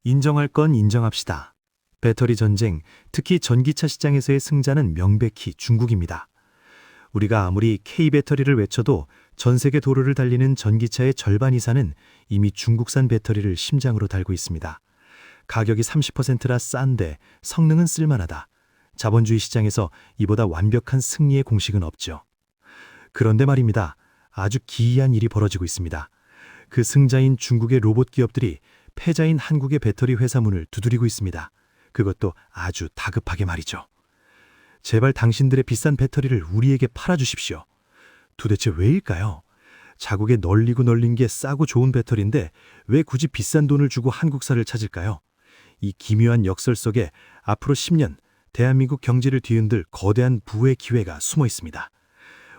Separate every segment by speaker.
Speaker 1: 인정할 건 인정합시다. 배터리 전쟁, 특히 전기차 시장에서의 승자는 명백히 중국입니다. 우리가 아무리 K배터리를 외쳐도 전 세계 도로를 달리는 전기차의 절반 이상은 이미 중국산 배터리를 심장으로 달고 있습니다. 가격이 30%라 싼데 성능은 쓸만하다. 자본주의 시장에서 이보다 완벽한 승리의 공식은 없죠. 그런데 말입니다. 아주 기이한 일이 벌어지고 있습니다. 그 승자인 중국의 로봇 기업들이 패자인 한국의 배터리 회사 문을 두드리고 있습니다. 그것도 아주 다급하게 말이죠. 제발 당신들의 비싼 배터리를 우리에게 팔아주십시오. 도대체 왜일까요? 자국에 널리고 널린 게 싸고 좋은 배터리인데 왜 굳이 비싼 돈을 주고 한국사를 찾을까요? 이 기묘한 역설 속에 앞으로 10년 대한민국 경제를 뒤흔들 거대한 부의 기회가 숨어 있습니다.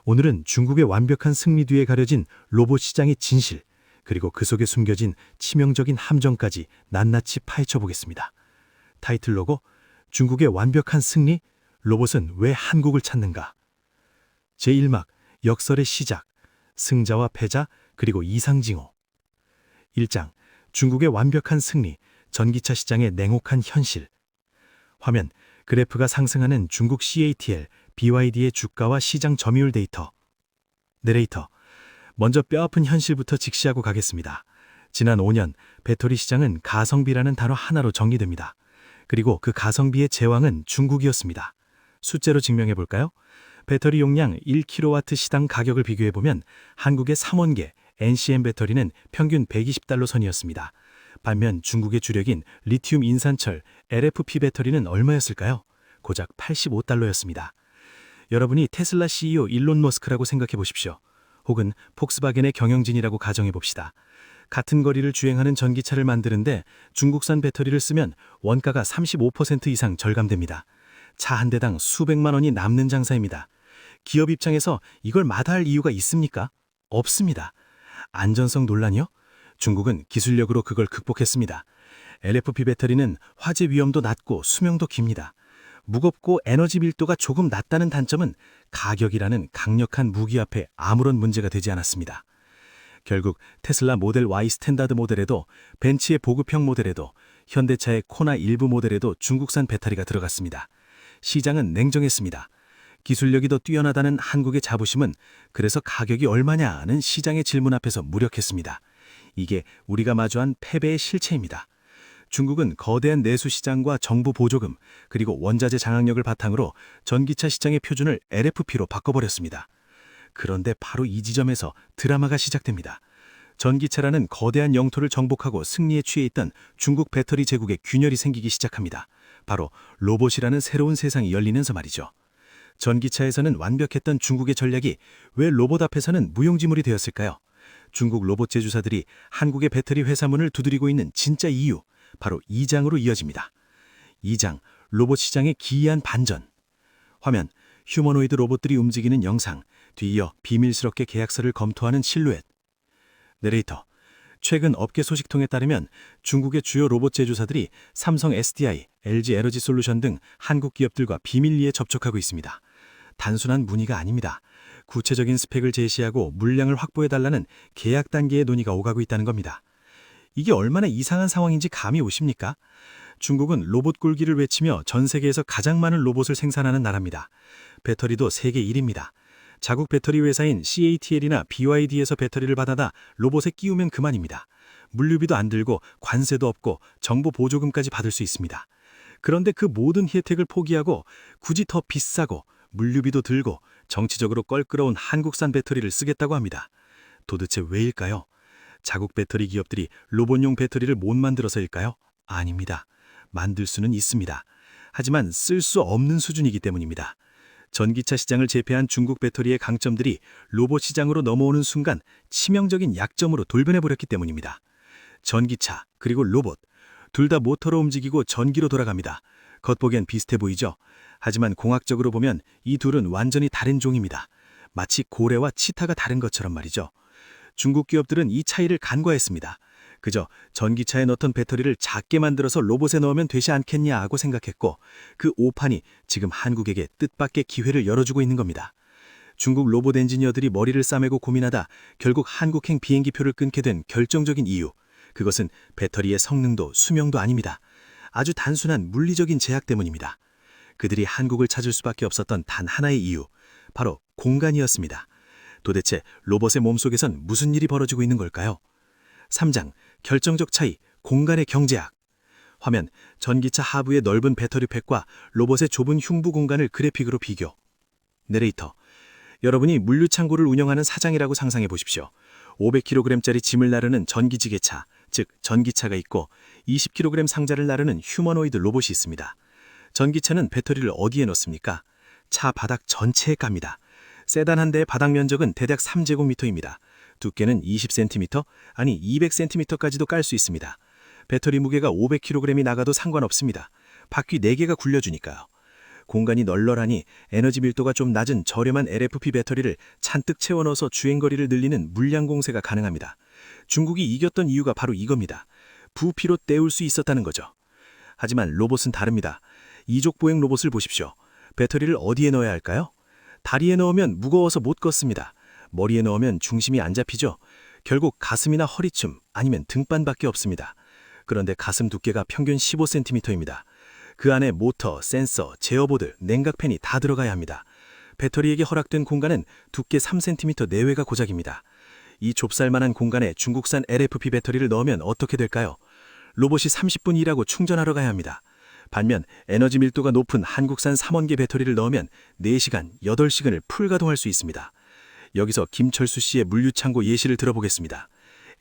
Speaker 1: 오늘은 중국의 완벽한 승리 뒤에 가려진 로봇 시장의 진실, 그리고 그 속에 숨겨진 치명적인 함정까지 낱낱이 파헤쳐 보겠습니다. 타이틀 로고, 중국의 완벽한 승리, 로봇은 왜 한국을 찾는가? 제1막, 역설의 시작, 승자와 패자, 그리고 이상징후. 1장, 중국의 완벽한 승리, 전기차 시장의 냉혹한 현실. 화면, 그래프가 상승하는 중국 CATL, BYD의 주가와 시장 점유율 데이터. 내레이터, 먼저 뼈아픈 현실부터 직시하고 가겠습니다. 지난 5년, 배터리 시장은 가성비라는 단어 하나로 정리됩니다. 그리고 그 가성비의 제왕은 중국이었습니다. 숫자로 증명해볼까요? 배터리 용량 1kW 시당 가격을 비교해보면 한국의 3원계 NCM 배터리는 평균 120달러 선이었습니다. 반면 중국의 주력인 리튬 인산철 LFP 배터리는 얼마였을까요? 고작 85달러였습니다. 여러분이 테슬라 CEO 일론 머스크라고 생각해 보십시오. 혹은 폭스바겐의 경영진이라고 가정해 봅시다. 같은 거리를 주행하는 전기차를 만드는데 중국산 배터리를 쓰면 원가가 35% 이상 절감됩니다. 차 한 대당 수백만 원이 남는 장사입니다. 기업 입장에서 이걸 마다할 이유가 있습니까? 없습니다. 안전성 논란이요? 중국은 기술력으로 그걸 극복했습니다. LFP 배터리는 화재 위험도 낮고 수명도 깁니다. 무겁고 에너지 밀도가 조금 낮다는 단점은 가격이라는 강력한 무기 앞에 아무런 문제가 되지 않았습니다. 결국 테슬라 모델 Y 스탠다드 모델에도 벤츠의 보급형 모델에도 현대차의 코나 일부 모델에도 중국산 배터리가 들어갔습니다. 시장은 냉정했습니다. 기술력이 더 뛰어나다는 한국의 자부심은 그래서 가격이 얼마냐는 시장의 질문 앞에서 무력했습니다. 이게 우리가 마주한 패배의 실체입니다. 중국은 거대한 내수 시장과 정부 보조금, 그리고 원자재 장악력을 바탕으로 전기차 시장의 표준을 LFP로 바꿔버렸습니다. 그런데 바로 이 지점에서 드라마가 시작됩니다. 전기차라는 거대한 영토를 정복하고 승리에 취해 있던 중국 배터리 제국에 균열이 생기기 시작합니다. 바로 로봇이라는 새로운 세상이 열리면서 말이죠. 전기차에서는 완벽했던 중국의 전략이 왜 로봇 앞에서는 무용지물이 되었을까요? 중국 로봇 제조사들이 한국의 배터리 회사 문을 두드리고 있는 진짜 이유, 바로 2장으로 이어집니다. 2장, 로봇 시장의 기이한 반전. 화면, 휴머노이드 로봇들이 움직이는 영상, 뒤이어 비밀스럽게 계약서를 검토하는 실루엣. 내레이터, 최근 업계 소식통에 따르면 중국의 주요 로봇 제조사들이 삼성 SDI, LG 에너지 솔루션 등 한국 기업들과 비밀리에 접촉하고 있습니다. 단순한 문의가 아닙니다. 구체적인 스펙을 제시하고 물량을 확보해달라는 계약 단계의 논의가 오가고 있다는 겁니다. 이게 얼마나 이상한 상황인지 감이 오십니까? 중국은 로봇 굴기를 외치며 전 세계에서 가장 많은 로봇을 생산하는 나라입니다. 배터리도 세계 1위입니다. 자국 배터리 회사인 CATL이나 BYD에서 배터리를 받아다 로봇에 끼우면 그만입니다. 물류비도 안 들고 관세도 없고 정보 보조금까지 받을 수 있습니다. 그런데 그 모든 혜택을 포기하고 굳이 더 비싸고 물류비도 들고 정치적으로 껄끄러운 한국산 배터리를 쓰겠다고 합니다. 도대체 왜일까요? 자국 배터리 기업들이 로봇용 배터리를 못 만들어서일까요? 아닙니다. 만들 수는 있습니다. 하지만 쓸 수 없는 수준이기 때문입니다. 전기차 시장을 제패한 중국 배터리의 강점들이 로봇 시장으로 넘어오는 순간 치명적인 약점으로 돌변해버렸기 때문입니다. 전기차, 그리고 로봇, 둘 다 모터로 움직이고 전기로 돌아갑니다. 겉보기엔 비슷해 보이죠? 하지만 공학적으로 보면 이 둘은 완전히 다른 종입니다. 마치 고래와 치타가 다른 것처럼 말이죠. 중국 기업들은 이 차이를 간과했습니다. 그저 전기차에 넣던 배터리를 작게 만들어서 로봇에 넣으면 되지 않겠냐 하고 생각했고, 그 오판이 지금 한국에게 뜻밖의 기회를 열어주고 있는 겁니다. 중국 로봇 엔지니어들이 머리를 싸매고 고민하다 결국 한국행 비행기표를 끊게 된 결정적인 이유,
Speaker 2: 그것은 배터리의 성능도 수명도 아닙니다. 아주 단순한 물리적인 제약 때문입니다. 그들이 한국을 찾을 수밖에 없었던 단 하나의 이유, 바로 공간이었습니다. 도대체 로봇의 몸속에선 무슨 일이 벌어지고 있는 걸까요? 3장, 결정적 차이, 공간의 경제학. 화면, 전기차 하부의 넓은 배터리팩과 로봇의 좁은 흉부 공간을 그래픽으로 비교. 내레이터, 여러분이 물류창고를 운영하는 사장이라고 상상해 보십시오. 500kg짜리 짐을 나르는 전기지게차, 즉 전기차가 있고 20kg 상자를 나르는 휴머노이드 로봇이 있습니다. 전기차는 배터리를 어디에 넣습니까? 차 바닥 전체에 깝니다. 세단 한 대의 바닥 면적은 대략 3제곱미터입니다. 두께는 20cm, 아니 200cm까지도 깔 수 있습니다. 배터리 무게가 500kg이 나가도 상관없습니다. 바퀴 4개가 굴려주니까요. 공간이 널널하니 에너지 밀도가 좀 낮은 저렴한 LFP 배터리를 잔뜩 채워 넣어서 주행거리를 늘리는 물량 공세가 가능합니다. 중국이 이겼던 이유가 바로 이겁니다. 부피로 때울 수 있었다는 거죠. 하지만 로봇은 다릅니다. 이족 보행 로봇을 보십시오. 배터리를 어디에 넣어야 할까요? 다리에 넣으면 무거워서 못 걷습니다. 머리에 넣으면 중심이 안 잡히죠. 결국 가슴이나 허리춤 아니면 등반밖에 없습니다. 그런데 가슴 두께가 평균 15cm입니다. 그 안에 모터, 센서, 제어보드, 냉각팬이 다 들어가야 합니다. 배터리에게 허락된 공간은 두께 3cm 내외가 고작입니다. 이 좁쌀만한 공간에 중국산 LFP 배터리를 넣으면 어떻게 될까요? 로봇이 30분 일하고 충전하러 가야 합니다. 반면 에너지 밀도가 높은 한국산 3원계 배터리를 넣으면 4시간, 8시간을 풀가동할 수 있습니다. 여기서 김철수 씨의 물류창고 예시를 들어보겠습니다.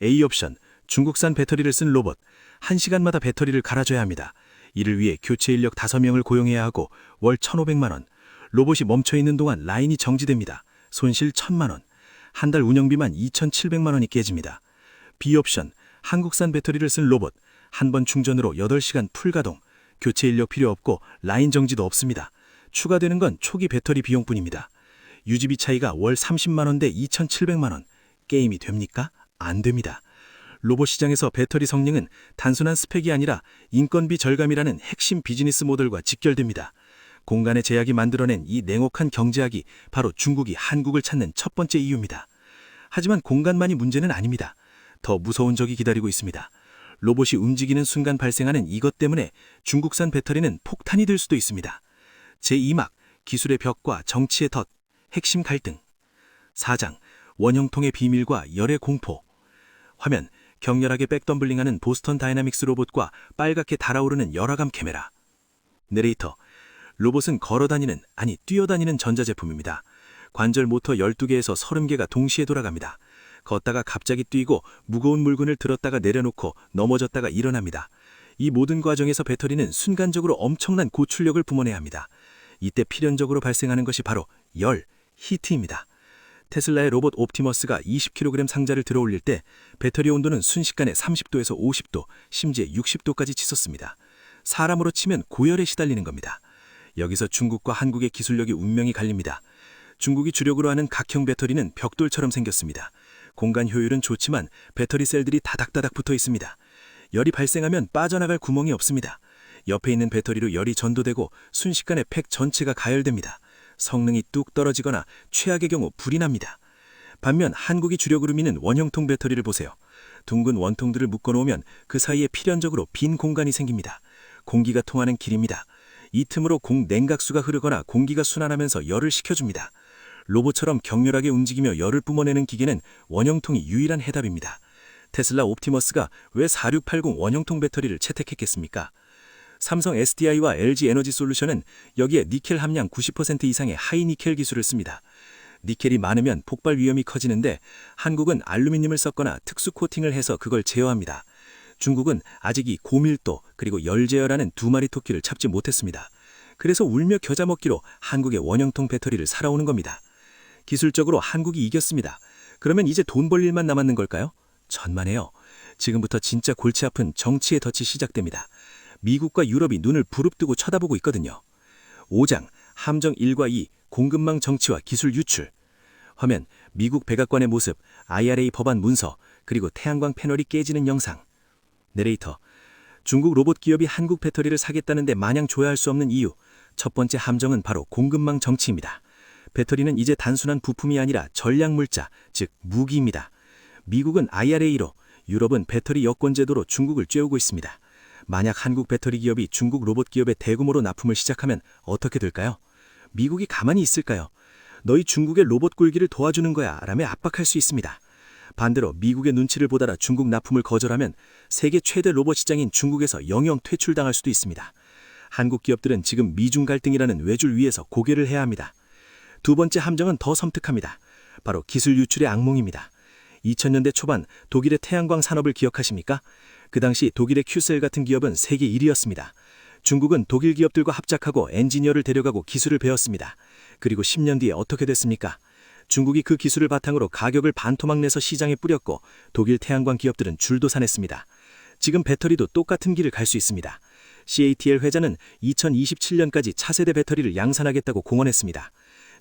Speaker 2: A옵션, 중국산 배터리를 쓴 로봇, 1시간마다 배터리를 갈아줘야 합니다. 이를 위해 교체 인력 5명을 고용해야 하고 월 1,500만 원. 로봇이 멈춰있는 동안 라인이 정지됩니다. 손실 1,000만 원. 한 달 운영비만 2,700만 원이 깨집니다. B옵션, 한국산 배터리를 쓴 로봇, 한 번 충전으로 8시간 풀가동. 교체 인력 필요 없고 라인 정지도 없습니다. 추가되는 건 초기 배터리 비용뿐입니다. 유지비 차이가 월 30만 원 대 2,700만 원. 게임이 됩니까? 안 됩니다. 로봇 시장에서 배터리 성능은 단순한 스펙이 아니라 인건비 절감이라는 핵심 비즈니스 모델과 직결됩니다. 공간의 제약이 만들어낸 이 냉혹한 경제학이 바로 중국이 한국을 찾는 첫 번째 이유입니다. 하지만 공간만이 문제는 아닙니다. 더 무서운 적이 기다리고 있습니다. 로봇이 움직이는 순간 발생하는 이것 때문에 중국산 배터리는 폭탄이 될 수도 있습니다. 제2막, 기술의 벽과 정치의 덫, 핵심 갈등. 4장, 원형통의 비밀과 열의 공포. 화면, 격렬하게 백덤블링하는 보스턴 다이나믹스 로봇과 빨갛게 달아오르는 열화감 카메라. 내레이터, 로봇은 걸어다니는, 아니 뛰어다니는 전자제품입니다. 관절 모터 12개에서 30개가 동시에 돌아갑니다. 걷다가 갑자기 뛰고 무거운 물건을 들었다가 내려놓고 넘어졌다가 일어납니다. 이 모든 과정에서 배터리는 순간적으로 엄청난 고출력을 뿜어내야 합니다. 이때 필연적으로 발생하는 것이 바로 열, 히트입니다. 테슬라의 로봇 옵티머스가 20kg 상자를 들어올릴 때 배터리 온도는 순식간에 30도에서 50도, 심지어 60도까지 치솟습니다. 사람으로 치면 고열에 시달리는 겁니다. 여기서 중국과 한국의 기술력이 운명이 갈립니다. 중국이 주력으로 하는 각형 배터리는 벽돌처럼 생겼습니다. 공간 효율은 좋지만 배터리 셀들이 다닥다닥 붙어 있습니다. 열이 발생하면 빠져나갈 구멍이 없습니다. 옆에 있는 배터리로 열이 전도되고 순식간에 팩 전체가 가열됩니다. 성능이 뚝 떨어지거나 최악의 경우 불이 납니다. 반면 한국이 주력으로 미는 원형통 배터리를 보세요. 둥근 원통들을 묶어놓으면 그 사이에 필연적으로 빈 공간이 생깁니다. 공기가 통하는 길입니다. 이 틈으로 냉각수가 흐르거나 공기가 순환하면서 열을 식혀줍니다. 로봇처럼 격렬하게 움직이며 열을 뿜어내는 기계는 원형통이 유일한 해답입니다. 테슬라 옵티머스가 왜 4680 원형통 배터리를 채택했겠습니까? 삼성 SDI와 LG 에너지 솔루션은 여기에 니켈 함량 90% 이상의 하이니켈 기술을 씁니다. 니켈이 많으면 폭발 위험이 커지는데 한국은 알루미늄을 섞거나 특수 코팅을 해서 그걸 제어합니다. 중국은 아직 이 고밀도 그리고 열제어라는 두 마리 토끼를 잡지 못했습니다. 그래서 울며 겨자 먹기로 한국의 원형통 배터리를 살아오는 겁니다. 기술적으로 한국이 이겼습니다. 그러면 이제 돈 벌 일만 남았는 걸까요? 천만에요. 지금부터 진짜 골치 아픈 정치의 덫이 시작됩니다. 미국과 유럽이 눈을 부릅뜨고 쳐다보고 있거든요. 5장, 함정 1과 2, 공급망 정치와 기술 유출. 화면, 미국 백악관의 모습, IRA 법안 문서, 그리고 태양광 패널이 깨지는 영상. 내레이터, 중국 로봇 기업이 한국 배터리를 사겠다는데 마냥 좋아할 수 없는 이유. 첫 번째 함정은 바로 공급망 정치입니다. 배터리는 이제 단순한 부품이 아니라 전략물자, 즉 무기입니다. 미국은 IRA로, 유럽은 배터리 여권 제도로 중국을 쬐우고 있습니다. 만약 한국 배터리 기업이 중국 로봇 기업에 대규모로 납품을 시작하면 어떻게 될까요? 미국이 가만히 있을까요? 너희 중국의 로봇 굴기를 도와주는 거야 라며 압박할 수 있습니다. 반대로 미국의 눈치를 보다가 중국 납품을 거절하면 세계 최대 로봇 시장인 중국에서 영영 퇴출당할 수도 있습니다. 한국 기업들은 지금 미중 갈등이라는 외줄 위에서 고개를 해야 합니다. 두 번째 함정은 더 섬뜩합니다. 바로 기술 유출의 악몽입니다. 2000년대 초반 독일의 태양광 산업을 기억하십니까? 그 당시 독일의 큐셀 같은 기업은 세계 1위였습니다. 중국은 독일 기업들과 합작하고 엔지니어를 데려가고 기술을 배웠습니다. 그리고 10년 뒤에 어떻게 됐습니까? 중국이 그 기술을 바탕으로 가격을 반토막 내서 시장에 뿌렸고 독일 태양광 기업들은 줄도산했습니다. 지금 배터리도 똑같은 길을 갈 수 있습니다. CATL 회장은 2027년까지 차세대 배터리를 양산하겠다고 공언했습니다.